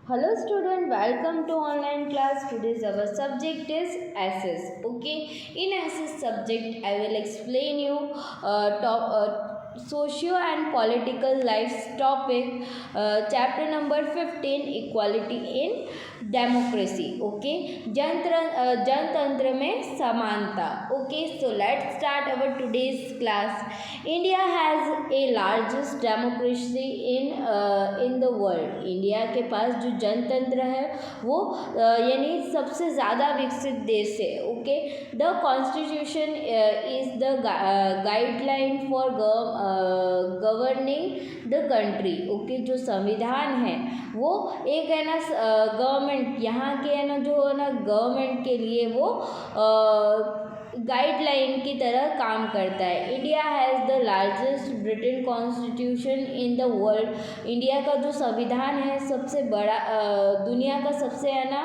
Hello student, welcome to online class. Today's our subject is SS. Okay, in SS subject I will explain you socio and political life topic, chapter number 15, equality in democracy. Okay, जनतंत्र में समानता. Okay, so let's start our today's class. India has a largest democracy in the world. India के पास जो जनतंत्र है वो यानी सबसे ज़्यादा विकसित देश है. Okay, the constitution is the guideline for governing the country. Okay, जो संविधान है वो एक है ना गवर्नमेंट यहाँ के है ना जो है ना गवर्नमेंट के लिए वो गाइडलाइन की तरह काम करता है. India has the largest Britain constitution in the world. India का जो संविधान है सबसे बड़ा दुनिया का सबसे है ना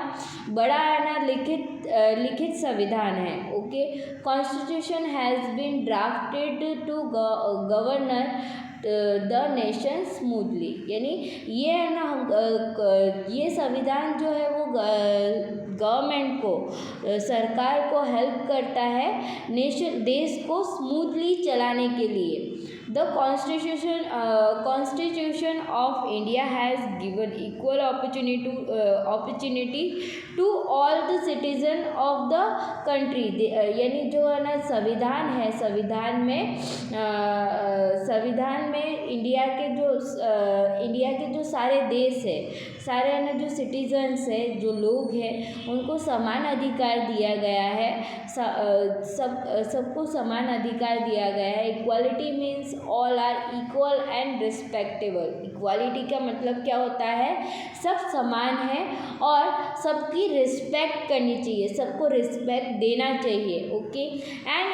बड़ा है ना लिखित संविधान है. Okay, constitution has been drafted to governor the nation smoothly. यानी ये है ना ये संविधान जो है वो गवर्नमेंट को सरकार को हेल्प करता है देश को स्मूथली चलाने के लिए. The constitution of India has given equal opportunity to all the citizen of the country. यानी जो है ना संविधान है संविधान में इंडिया के जो सारे देश है सारे है ना जो सिटीजन्स है जो लोग हैं उनको समान अधिकार दिया गया है. सबको समान अधिकार दिया गया है. Equality means all are equal and respectable. Equality का मतलब क्या होता है? सब समान है और सबकी रिस्पेक्ट करनी चाहिए, सबको रिस्पेक्ट देना चाहिए. Okay, and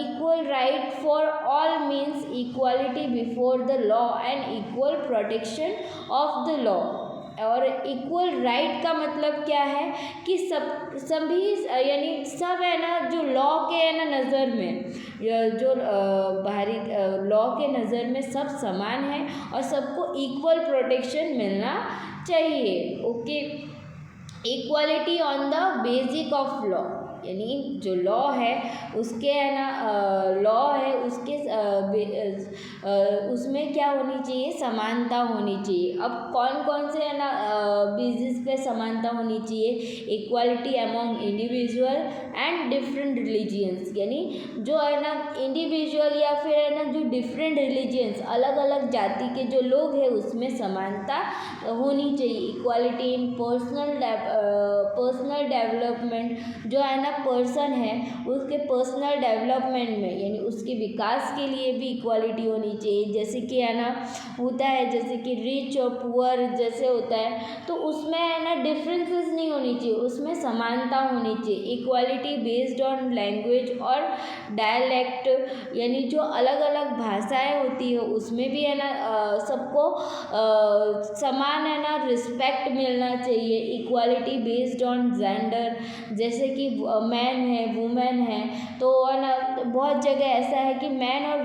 equal right for all means equality before the law and equal protection of the law. और इक्वल राइट का मतलब क्या है कि सभी यानी सब है ना जो लॉ के है ना नज़र में जो बाहरी लॉ के नज़र में सब समान है और सबको इक्वल प्रोटेक्शन मिलना चाहिए. Okay, equality on the basic of law. यानी जो लॉ है उसके है ना लॉ है उसके उसमें क्या होनी चाहिए? समानता होनी चाहिए. अब कौन कौन से है ना बेसिस पे समानता होनी चाहिए? Equality among individual and different religions. यानी जो है ना इंडिविजुअल या फिर है ना जो डिफरेंट रिलीजियंस अलग अलग जाति के जो लोग हैं उसमें समानता होनी चाहिए. Equality in personal development. जो है ना पर्सन है उसके पर्सनल डेवलपमेंट में यानी उसके विकास के लिए भी इक्वालिटी होनी चाहिए. जैसे कि है ना होता है जैसे कि रिच और पुअर जैसे होता है तो उसमें है ना डिफरेंसेस नहीं होनी चाहिए, उसमें समानता होनी चाहिए. इक्वालिटी बेस्ड ऑन लैंग्वेज और डायलेक्ट. यानी जो अलग अलग भाषाएं होती है उसमें भी है ना सबको समान है ना रिस्पेक्ट मिलना चाहिए. Equality based on gender. जैसे कि मैन है वुमेन है तो है ना बहुत जगह ऐसा है कि मैन और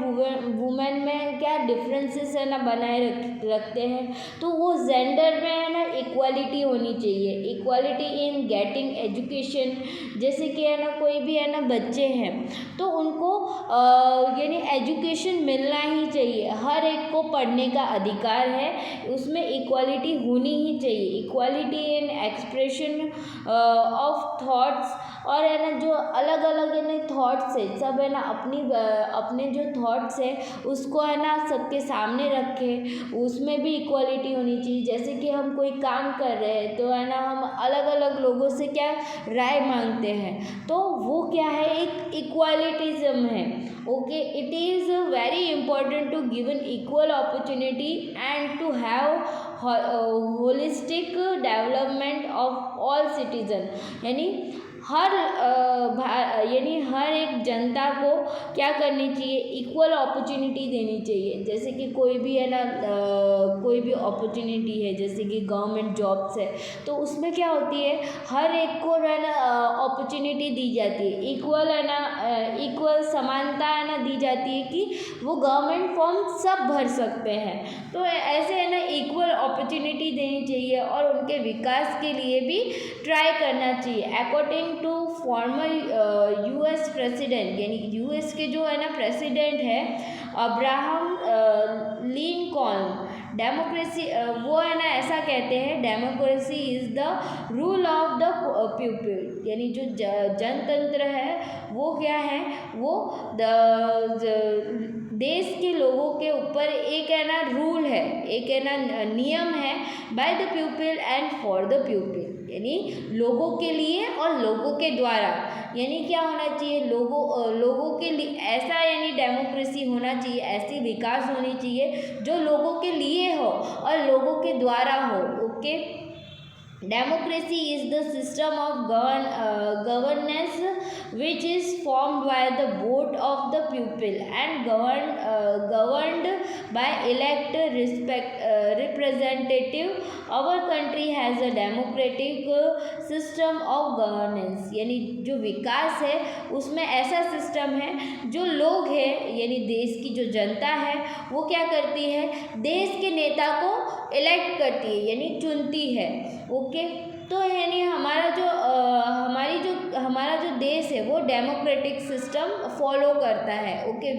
वुमेन में क्या डिफरेंसेस है ना बनाए रखते हैं तो वो जेंडर में है ना इक्वालिटी होनी चाहिए. Equality in getting education. जैसे कि है ना कोई भी है ना बच्चे हैं तो उनको यानी एजुकेशन मिलना ही चाहिए. हर एक को पढ़ने का अधिकार है, उसमें इक्वालिटी होनी ही चाहिए. Equality in expression of thoughts. और है ना जो अलग अलग है ना थॉट्स है सब है ना अपने जो थॉट्स है उसको है ना सबके सामने रखे, उसमें भी इक्वालिटी होनी चाहिए. जैसे कि हम कोई काम कर रहे हैं तो है ना हम अलग अलग लोगों से क्या राय मांगते हैं तो वो क्या है एक इक्वालिटिज्म है. Okay, it is very important to given equal opportunity and to have holistic development of all citizen. यानी यानी हर एक जनता को क्या करनी चाहिए, इक्वल अपॉर्चुनिटी देनी चाहिए। जैसे कि कोई भी है ना कोई भी अपॉर्चुनिटी है, जैसे कि गवर्नमेंट जॉब्स है, तो उसमें क्या होती है, हर एक को है ना अपॉर्चुनिटी दी जाती है, इक्वल है ना इक्वल समानता है ना दी जाती है कि वो गवर्नमेंट फॉर्म सब भर सकते हैं। तो ऐसे है ना इक्वल अपॉर्चुनिटी देनी चाहिए और उनके विकास के लिए भी ट्राई करना चाहिए। According to former US president, यानी यूएस के जो है ना प्रेसिडेंट है अब्राहम लिंकॉल्न, डेमोक्रेसी वो है ना ऐसा कहते हैं, democracy is the rule of the people, यानी जो जनतंत्र है वो क्या है, वो देश के लोगों के ऊपर एक है ना रूल है, एक है ना नियम है, by the people and for the people, यानी लोगों के लिए और लोगों के द्वारा। यानी क्या होना चाहिए, लोगों के लिए ऐसा यानी डेमोक्रेसी होना चाहिए, ऐसी विकास होनी चाहिए जो लोगों के लिए हो और लोगों के द्वारा हो। Okay, democracy is the system of governance which is formed by the vote of the people and governed by elect representative. Our country has a democratic system of governance, यानी जो विकास है उसमें ऐसा सिस्टम है, जो लोग हैं यानी देश की जो जनता है वो क्या करती है, देश के नेता को इलेक्ट करती है यानी चुनती है। ओके, तो यानी हमारा जो देश है वो डेमोक्रेटिक सिस्टम फॉलो करता है। ओके,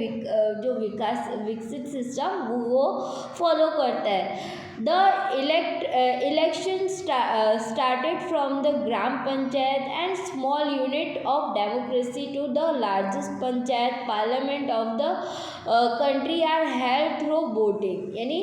जो विकसित सिस्टम वो फॉलो करता है। The election started from the gram panchayat and small unit of democracy to the largest panchayat parliament of the country are held through voting, यानी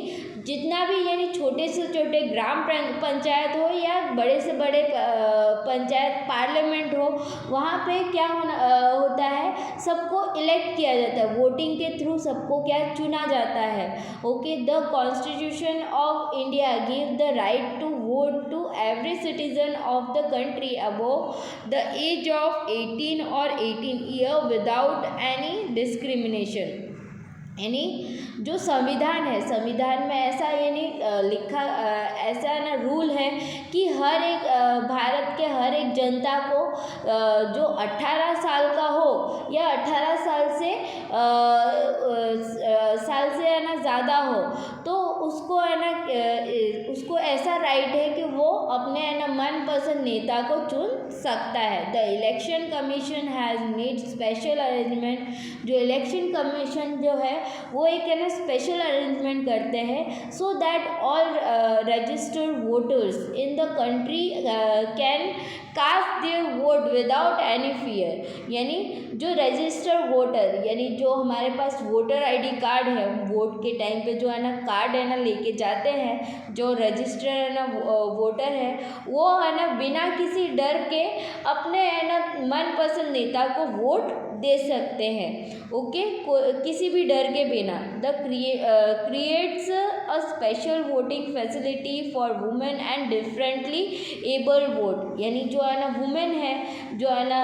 जितना भी यानी छोटे से छोटे ग्राम पंचायत हो या बड़े से बड़े पंचायत पार्लियामेंट हो, वहाँ पे क्या होता है, सबको इलेक्ट किया जाता है, वोटिंग के थ्रू सबको क्या चुना जाता है। Okay, the constitution of India give the right to vote to every citizen of the country above the age of 18 और 18 ईयर विदाउट एनी डिस्क्रिमिनेशन। यानी जो संविधान है, संविधान में ऐसा यानी लिखा ऐसा ना रूल है कि हर एक भारत के हर एक जनता को जो 18 साल का हो या 18 साल से है ना ज़्यादा हो, तो उसको है ना उसको ऐसा राइट है कि वो अपने है ना मनपसंद नेता को चुन सकता है। The election commission has made special arrangement, जो इलेक्शन कमीशन जो है वो एक है ना स्पेशल अरेंजमेंट करते हैं, so that all registered voters in the country can cast their vote without any fear. यानी जो रजिस्टर्ड वोटर, यानी जो हमारे पास वोटर आईडी कार्ड है, वोट के टाइम पे जो है ना कार्ड है ना लेके जाते हैं, जो रजिस्टर है ना वोटर है, वो है ना बिना किसी डर के अपने है ना मनपसंद नेता को वोट दे सकते हैं। ओके, किसी भी डर के बिना। The creates a special voting facility for women and differently able vote, यानी जो है ना वुमेन है, जो है ना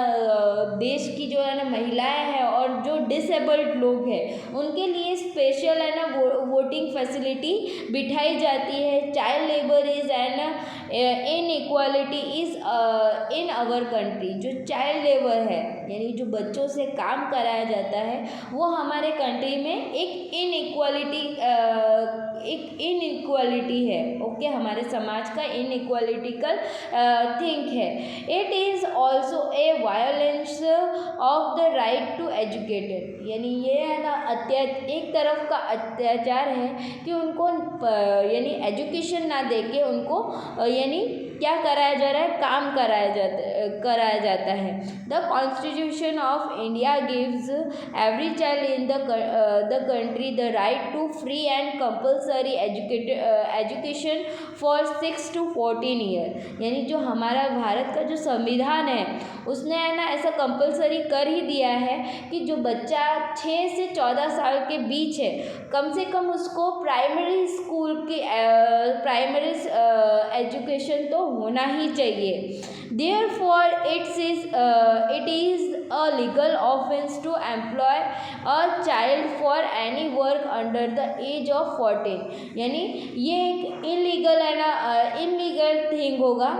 देश की जो है ना महिलाएं हैं और जो डिसेबल्ड लोग हैं उनके लिए स्पेशल है ना वोटिंग फैसिलिटी बिठाई जाती है। Child labour is an inequality is in our country, जो चाइल्ड लेबर है यानी जो बच्चों से काम कराया जाता है वो हमारे कंट्री में एक इनइक्वालिटी है। ओके, हमारे समाज का इनइक्वालिटिकल थिंग है। It is also a violence of the right to educated, यानी ये है ना एक तरफ का अत्याचार है कि उनको यानी एजुकेशन ना दे के उनको यानी क्या कराया जा रहा है, काम कराया जाता है। The constitution of India gives every child in the country the right to free and compulsory education for 6 to 14 year, यानी जो हमारा भारत का जो संविधान है उसने है ना ऐसा कंपल्सरी कर ही दिया है कि जो बच्चा 6 से 14 साल के बीच है, कम से कम उसको प्राइमरी स्कूल की प्राइमरी एजुकेशन तो होना ही चाहिए। Therefore, it is a legal offence to employ a child for any work under the age of 14। यानी ये एक इलीगल है ना, इलीगल थिंग होगा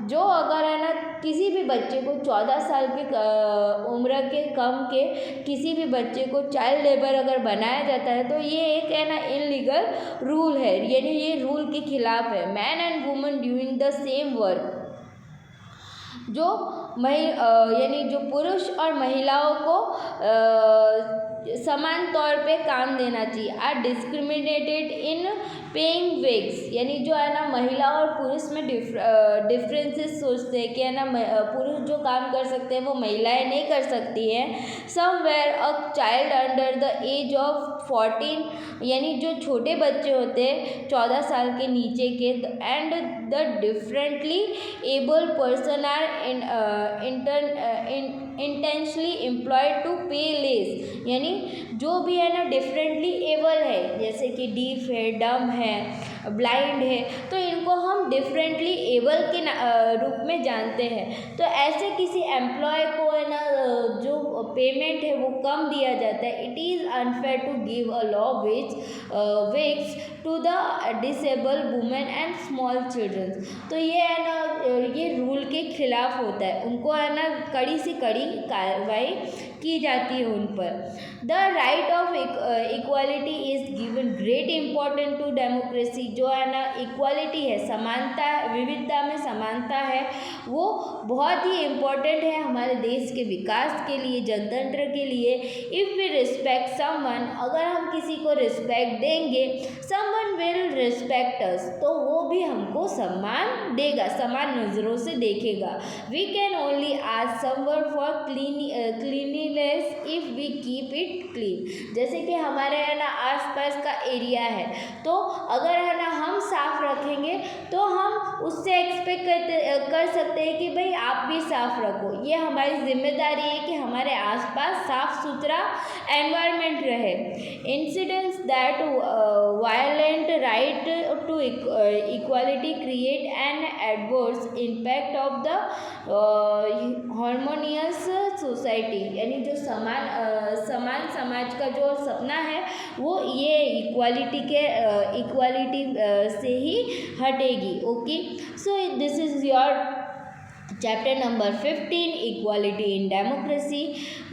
जो अगर है ना किसी भी बच्चे को 14 साल के उम्र के कम के किसी भी बच्चे को चाइल्ड लेबर अगर बनाया जाता है तो ये एक है ना इलीगल रूल है, यानी ये रूल के खिलाफ है। Man and women doing the same work, जो यानी जो पुरुष और महिलाओं को समान तौर पे काम देना चाहिए। Are discriminated in paying wage, यानी जो है ना महिला और पुरुष में डिफरेंसेस सोचते हैं कि है ना पुरुष जो काम कर सकते हैं वो महिलाएं नहीं कर सकती हैं। Somewhere a child under the age of 14, यानी जो छोटे बच्चे होते हैं 14 साल के नीचे के, and the differently able person are intentionally employed to pay less, यानी जो भी है ना डिफरेंटली एबल है, जैसे कि डीफ है, डम है, ब्लाइंड है, तो इनको हम डिफरेंटली एबल के रूप में जानते हैं। तो ऐसे किसी एम्प्लॉय को है ना जो पेमेंट है वो कम दिया जाता है। It is unfair to give a low wage to the disable women and small children. तो ये है ना ये रूल के खिलाफ होता है, उनको है ना कड़ी से कड़ी कार्रवाई की जाती है उन पर। The right of equality is given great important to democracy, जो है ना इक्वालिटी है, समानता, विविधता में समानता है, वो बहुत ही इम्पोर्टेंट है हमारे देश के विकास के लिए, जनतंत्र के लिए। इफ़ वी रिस्पेक्ट समवन, अगर हम किसी को रिस्पेक्ट देंगे, समवन विल रिस्पेक्ट अस, तो वो भी हमको सम्मान देगा, समान नज़रों से देखेगा। We can only ask someone for cleanliness if we keep it clean, जैसे कि हमारे है ना आसपास का एरिया है, तो अगर है ना हम साफ रखेंगे तो हम उससे एक्सपेक्ट कर सकते हैं कि भाई आप भी साफ रखो। ये हमारी जिम्मेदारी है कि हमारे आसपास साफ सुथरा एनवायरनमेंट रहे। Incidents that violent right to equality create an adverse impact of the harmonious society, यानी जो समान समाज का जो सपना है वो ये इक्वालिटी से ही हटेगी। Okay, so this is your chapter number 15, equality in democracy.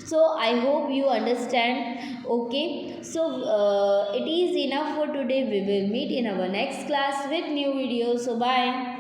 So I hope you understand. Okay, so it is enough for today. We will meet in our next class with new videos. So bye.